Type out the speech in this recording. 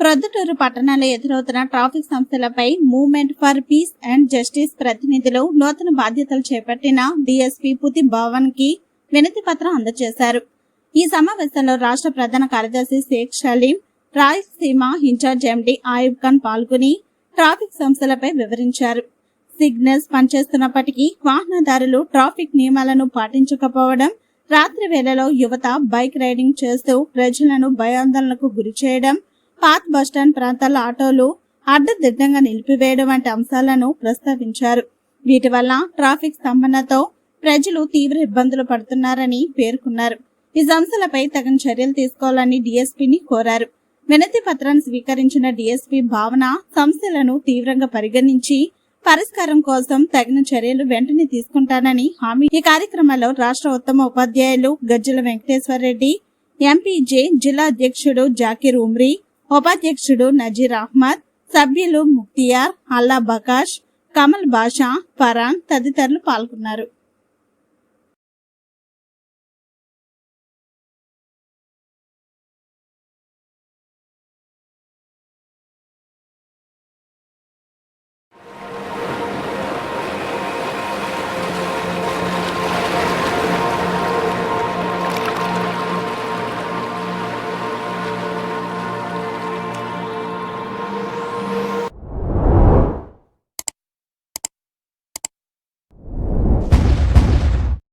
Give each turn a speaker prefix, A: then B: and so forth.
A: ప్రొద్దుటూరు పట్టణంలో ఎదురవుతున్న ట్రాఫిక్ సమస్యలపై movement for piece and justice ప్రతినిధులు నూతన బాధ్యతలు చేపట్టిన డీఎస్పీ పుతి భవన్ కి వినతి పత్రం అందజేశారు. ఈ సమావేశంలో రాష్ట్ర ప్రధాన కార్యదర్శి షేక్ సలీం, రాయలసీమ ఇన్ఛార్జ్ ఎండీ ఆయుబ్ ఖాన్ పాల్గొని ట్రాఫిక్ సమస్యలపై వివరించారు. సిగ్నల్స్ పనిచేస్తున్నప్పటికీ వాహనదారులు ట్రాఫిక్ నియమాలను పాటించకపోవడం, రాత్రి వేళలో యువత బైక్ రైడింగ్ చేస్తూ ప్రజలను భయాందోళనకు గురి చేయడం, పాత్ బస్టాండ్ ప్రాంతాల ఆటోలు అడ్డదిడ్డంగా నిలిపివేయడం వంటి అంశాలను ప్రస్తావించారు. వీటి వల్ల ట్రాఫిక్ స్తంభనతో ప్రజలు తీవ్ర ఇబ్బందులు పడుతున్నారని పేర్కొన్నారు. ఈ సమస్యలపై తగిన చర్యలు తీసుకోవాలని డీఎస్పీని కోరారు. వినతి పత్రాన్ని స్వీకరించిన డీఎస్పీ భావన సమస్యలను తీవ్రంగా పరిగణించి పరిష్కారం కోసం తగిన చర్యలు వెంటనే తీసుకుంటానని హామీ. ఈ కార్యక్రమంలో రాష్ట్ర ఉత్తమ ఉపాధ్యాయులు గజ్జల వెంకటేశ్వర రెడ్డి, ఎంపీజే జిల్లా అధ్యక్షుడు జాకీర్ ఉమ్రీ, ఉపాధ్యక్షుడు నజీర్ అహ్మద్, సభ్యులు ముక్తియార్, అల్లా బకాష్, కమల్ బాషా, ఫరాన్ తదితరులు పాల్గొన్నారు.